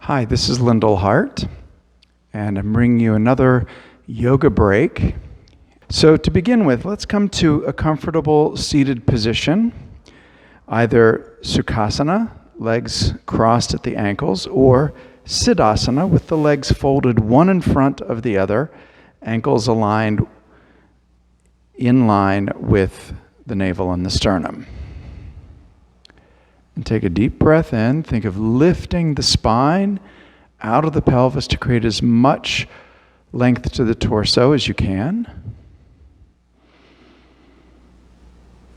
Hi, this is Lindel Hart, and I'm bringing you another yoga break. So to begin with, let's come to a comfortable seated position, either Sukhasana, legs crossed at the ankles, or Siddhasana with the legs folded one in front of the other, ankles aligned in line with the navel and the sternum. And take a deep breath in. Think of lifting the spine out of the pelvis to create as much length to the torso as you can.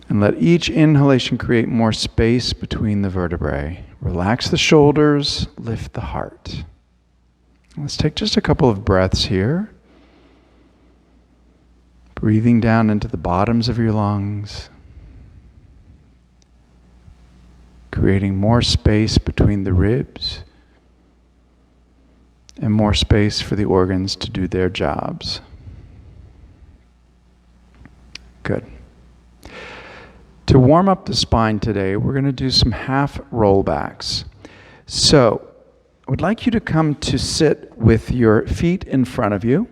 And let each inhalation create more space between the vertebrae. Relax the shoulders, lift the heart. Let's take just a couple of breaths here. Breathing down into the bottoms of your lungs. Creating more space between the ribs and more space for the organs to do their jobs. Good. To warm up the spine today, we're going to do some half rollbacks. So, I would like you to come to sit with your feet in front of you.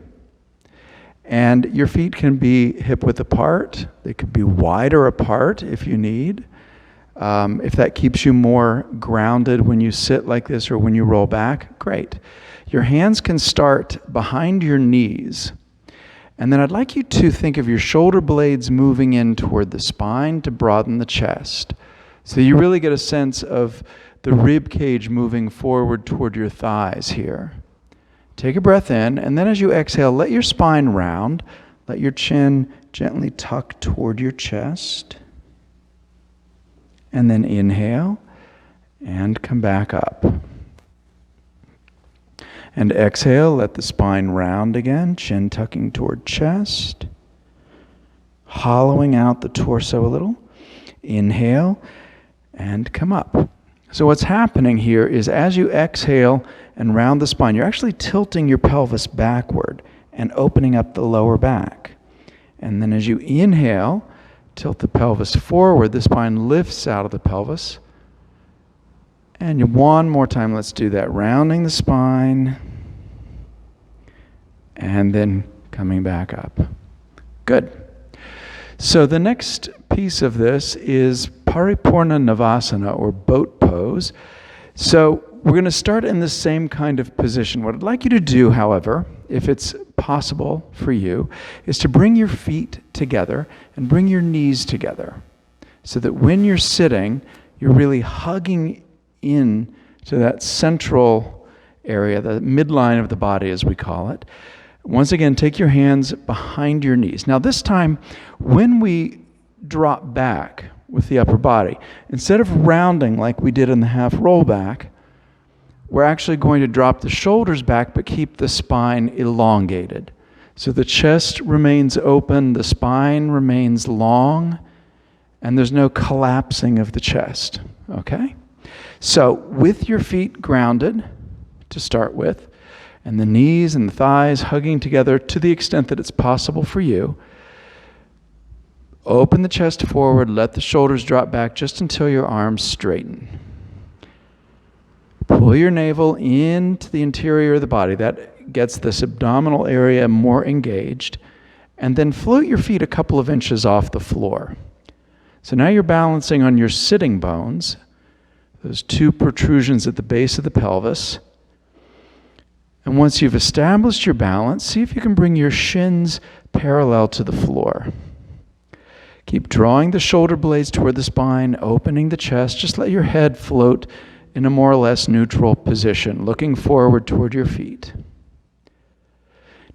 And your feet can be hip-width apart. They could be wider apart if you need. If that keeps you more grounded when you sit like this or when you roll back, great. Your hands can start behind your knees. And then I'd like you to think of your shoulder blades moving in toward the spine to broaden the chest. So you really get a sense of the rib cage moving forward toward your thighs here. Take a breath in, and then as you exhale, let your spine round. Let your chin gently tuck toward your chest. And then inhale and come back up. And exhale, let the spine round again, chin tucking toward chest. Hollowing out the torso a little. Inhale and come up. So what's happening here is as you exhale and round the spine, you're actually tilting your pelvis backward and opening up the lower back. And then as you inhale, tilt the pelvis forward, the spine lifts out of the pelvis. And one more time, let's do that. Rounding the spine. And then coming back up. Good. So the next piece of this is Paripurna Navasana, or boat pose. So we're going to start in the same kind of position. What I'd like you to do, however, if it's possible for you, is to bring your feet together and bring your knees together so that when you're sitting, you're really hugging in to that central area, the midline of the body as we call it. Once again, take your hands behind your knees. Now this time, when we drop back with the upper body, instead of rounding like we did in the half roll back, we're actually going to drop the shoulders back but keep the spine elongated. So the chest remains open, the spine remains long, and there's no collapsing of the chest, okay? So with your feet grounded to start with, and the knees and the thighs hugging together to the extent that it's possible for you, open the chest forward, let the shoulders drop back just until your arms straighten. Pull your navel into the interior of the body. That gets this abdominal area more engaged. And then float your feet a couple of inches off the floor. So now you're balancing on your sitting bones, those two protrusions at the base of the pelvis. And once you've established your balance, see if you can bring your shins parallel to the floor. Keep drawing the shoulder blades toward the spine, opening the chest. Just let your head float in a more or less neutral position, looking forward toward your feet.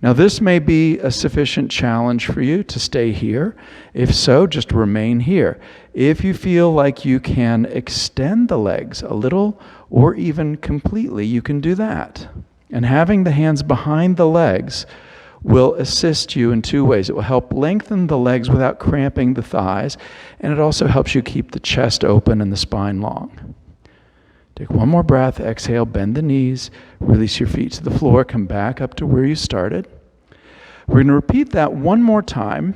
Now this may be a sufficient challenge for you to stay here. If so, just remain here. If you feel like you can extend the legs a little or even completely, you can do that. And having the hands behind the legs will assist you in two ways. It will help lengthen the legs without cramping the thighs, and it also helps you keep the chest open and the spine long. Take one more breath, exhale, bend the knees, release your feet to the floor, come back up to where you started. We're going to repeat that one more time.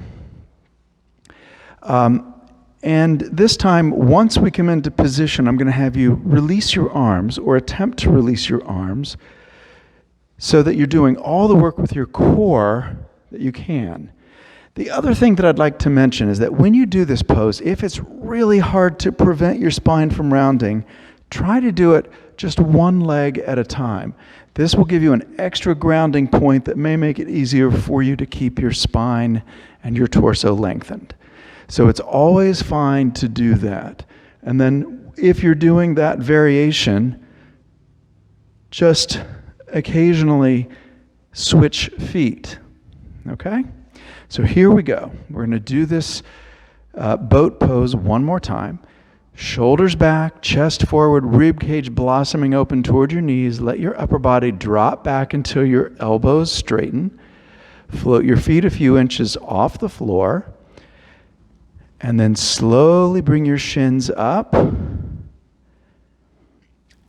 And this time, once we come into position, I'm going to have you release your arms or attempt to release your arms so that you're doing all the work with your core that you can. The other thing that I'd like to mention is that when you do this pose, if it's really hard to prevent your spine from rounding, try to do it just one leg at a time. This will give you an extra grounding point that may make it easier for you to keep your spine and your torso lengthened. So it's always fine to do that. And then if you're doing that variation, just occasionally switch feet, okay? So here we go. We're going to do this boat pose one more time. Shoulders back, chest forward, rib cage blossoming open toward your knees. Let your upper body drop back until your elbows straighten. Float your feet a few inches off the floor. And then slowly bring your shins up.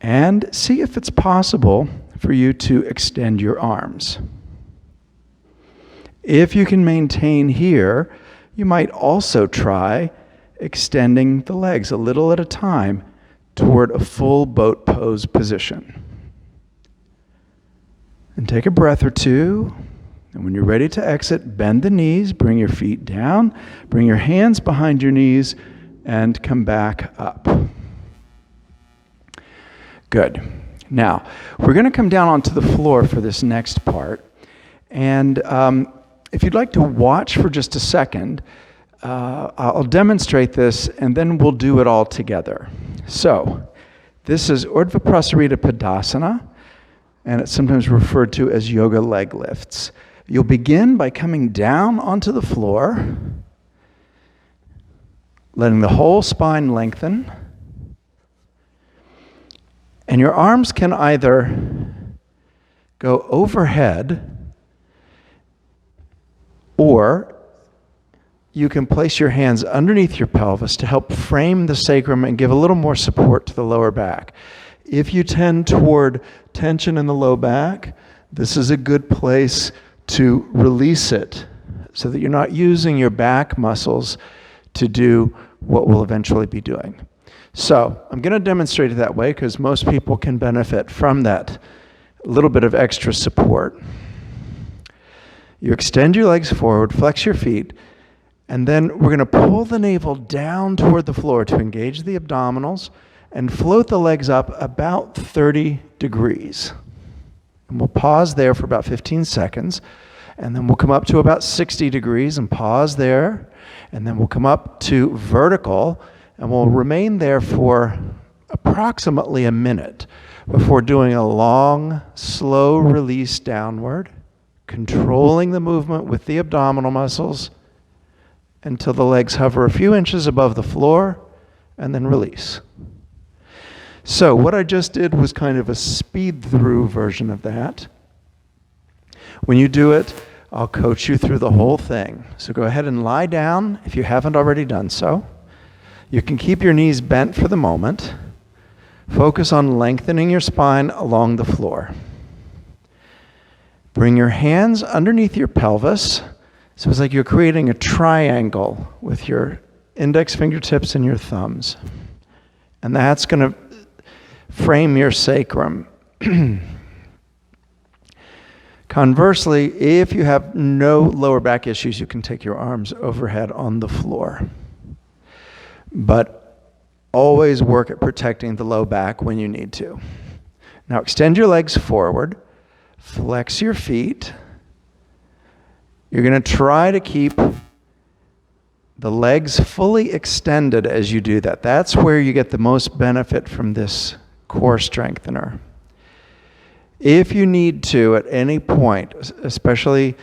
And see if it's possible for you to extend your arms. If you can maintain here, you might also try extending the legs a little at a time toward a full boat pose position. And take a breath or two. And when you're ready to exit, bend the knees, bring your feet down, bring your hands behind your knees, and come back up. Good. Now, we're going to come down onto the floor for this next part. And if you'd like to watch for just a second, I'll demonstrate this, and then we'll do it all together. So, this is Urdhva Prasarita Padasana, and it's sometimes referred to as yoga leg lifts. You'll begin by coming down onto the floor, letting the whole spine lengthen. And your arms can either go overhead, or you can place your hands underneath your pelvis to help frame the sacrum and give a little more support to the lower back. If you tend toward tension in the low back, this is a good place to release it so that you're not using your back muscles to do what we'll eventually be doing. So I'm going to demonstrate it that way because most people can benefit from that little bit of extra support. You extend your legs forward, flex your feet, and then we're going to pull the navel down toward the floor to engage the abdominals and float the legs up about 30 degrees. And we'll pause there for about 15 seconds, and then we'll come up to about 60 degrees and pause there, and then we'll come up to vertical, and we'll remain there for approximately a minute before doing a long, slow release downward, controlling the movement with the abdominal muscles until the legs hover a few inches above the floor, and then release. So what I just did was kind of a speed-through version of that. When you do it, I'll coach you through the whole thing. So go ahead and lie down if you haven't already done so. You can keep your knees bent for the moment. Focus on lengthening your spine along the floor. Bring your hands underneath your pelvis. So it's like you're creating a triangle with your index fingertips and your thumbs. And that's going to frame your sacrum. Conversely, if you have no lower back issues, you can take your arms overhead on the floor. But always work at protecting the low back when you need to. Now extend your legs forward, flex your feet. You're going to try to keep the legs fully extended as you do that. That's where you get the most benefit from this core strengthener. If you need to at any point, especially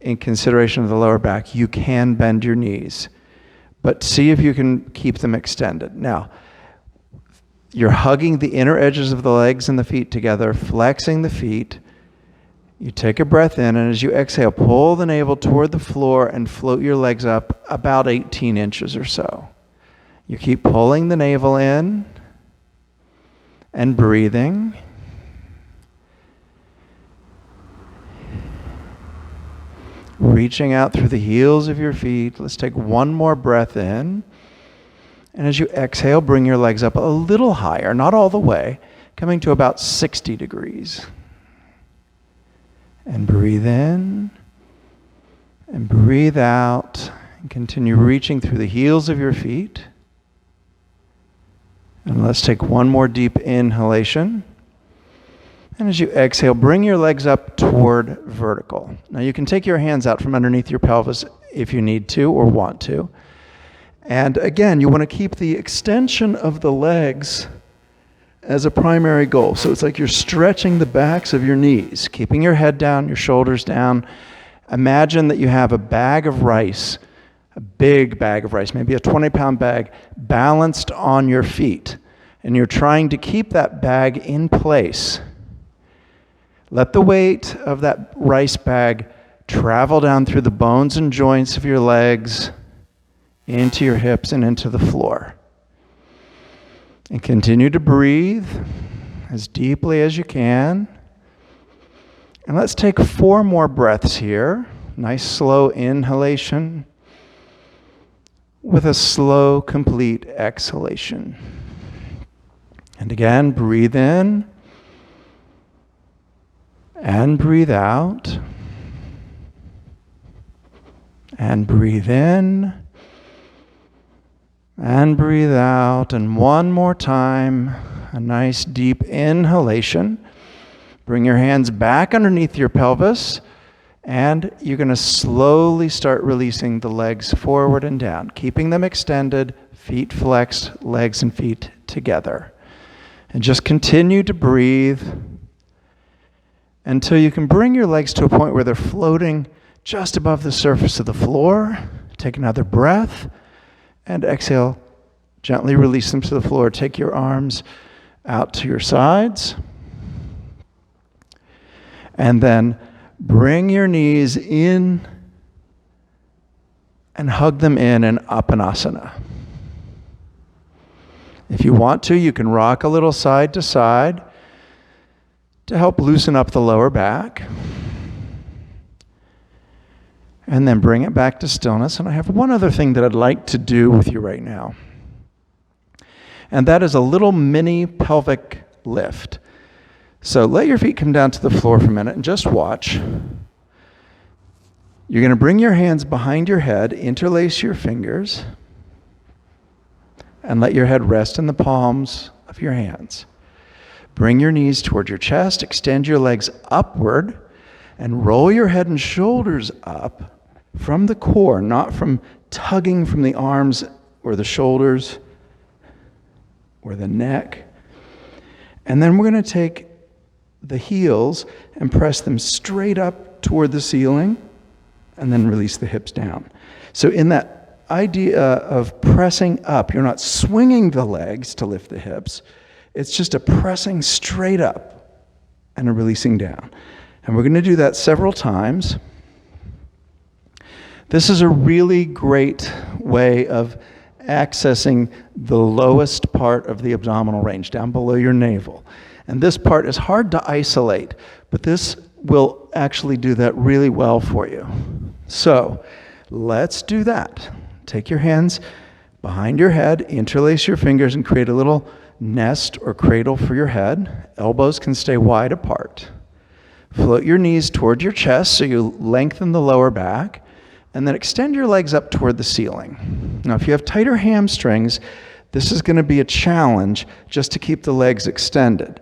in consideration of the lower back, you can bend your knees. But see if you can keep them extended. Now, you're hugging the inner edges of the legs and the feet together, flexing the feet. You take a breath in, and as you exhale, pull the navel toward the floor and float your legs up about 18 inches or so. You keep pulling the navel in and breathing. Reaching out through the heels of your feet. Let's take one more breath in. And as you exhale, bring your legs up a little higher, not all the way, coming to about 60 degrees. And breathe in and breathe out, and continue reaching through the heels of your feet. And let's take one more deep inhalation. And as you exhale, bring your legs up toward vertical. Now you can take your hands out from underneath your pelvis if you need to or want to. And again, you want to keep the extension of the legs as a primary goal. So it's like you're stretching the backs of your knees, keeping your head down, your shoulders down. Imagine that you have a bag of rice, a big bag of rice, maybe a 20-pound bag, balanced on your feet. And you're trying to keep that bag in place. Let the weight of that rice bag travel down through the bones and joints of your legs, into your hips and into the floor. And continue to breathe as deeply as you can. And let's take 4 more breaths here. Nice slow inhalation with a slow, complete exhalation. And again, breathe in and breathe out. And breathe in and breathe out. And one more time, a nice deep inhalation. Bring your hands back underneath your pelvis, and you're going to slowly start releasing the legs forward and down, keeping them extended, feet flexed, legs and feet together. And just continue to breathe until you can bring your legs to a point where they're floating just above the surface of the floor. Take another breath. And exhale, gently release them to the floor. Take your arms out to your sides. And then bring your knees in and hug them in Uppanasana. If you want to, you can rock a little side to side to help loosen up the lower back. And then bring it back to stillness. And I have one other thing that I'd like to do with you right now. And that is a little mini pelvic lift. So let your feet come down to the floor for a minute and just watch. You're going to bring your hands behind your head, interlace your fingers, and let your head rest in the palms of your hands. Bring your knees toward your chest, extend your legs upward, and roll your head and shoulders up from the core, not from tugging from the arms or the shoulders or the neck. And then we're going to take the heels and press them straight up toward the ceiling and then release the hips down. So in that idea of pressing up, you're not swinging the legs to lift the hips. It's just a pressing straight up and a releasing down. And we're going to do that several times. This is a really great way of accessing the lowest part of the abdominal range, down below your navel. And this part is hard to isolate, but this will actually do that really well for you. So let's do that. Take your hands behind your head, interlace your fingers, and create a little nest or cradle for your head. Elbows can stay wide apart. Float your knees toward your chest so you lengthen the lower back, and then extend your legs up toward the ceiling. Now, if you have tighter hamstrings, this is going to be a challenge just to keep the legs extended.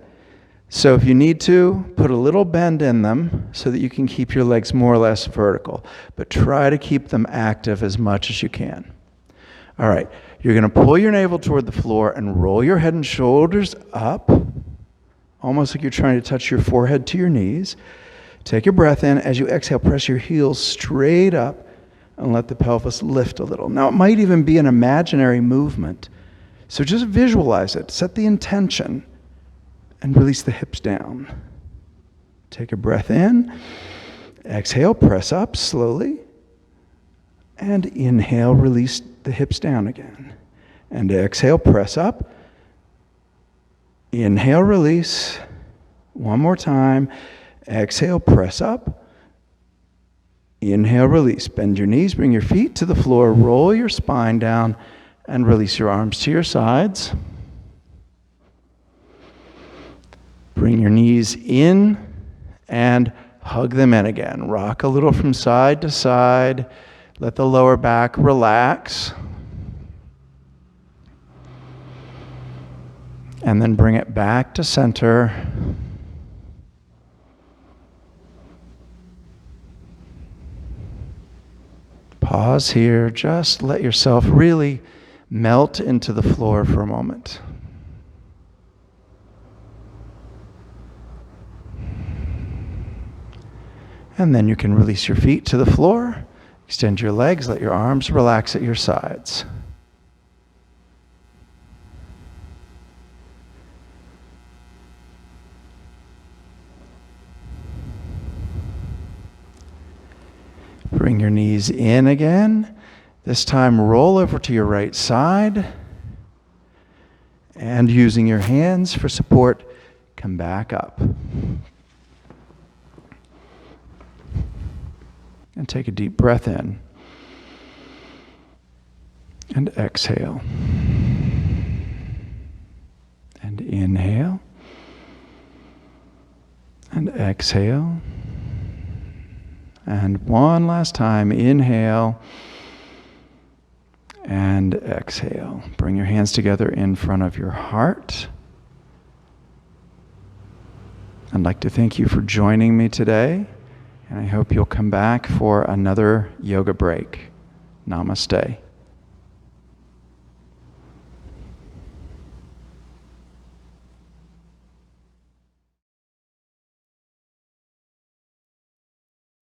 So if you need to, put a little bend in them so that you can keep your legs more or less vertical, but try to keep them active as much as you can. All right, you're going to pull your navel toward the floor and roll your head and shoulders up, almost like you're trying to touch your forehead to your knees. Take your breath in. As you exhale, press your heels straight up and let the pelvis lift a little. Now, it might even be an imaginary movement. So just visualize it. Set the intention and release the hips down. Take a breath in. Exhale, press up slowly. And inhale, release the hips down again. And exhale, press up. Inhale, release. One more time. Exhale, press up. Inhale, release. Bend your knees, bring your feet to the floor, roll your spine down, And release your arms to your sides. Bring your knees in and hug them in again. Rock a little from side to side. Let the lower back relax. And then bring it back to center. Pause here. Just let yourself really melt into the floor for a moment. And then you can release your feet to the floor. Extend your legs. Let your arms relax at your sides. Bring your knees in again. This time roll over to your right side. And using your hands for support, come back up. And take a deep breath in. And exhale. And inhale. And exhale. And one last time, inhale and exhale. Bring your hands together in front of your heart. I'd like to thank you for joining me today, and I hope you'll come back for another yoga break. Namaste.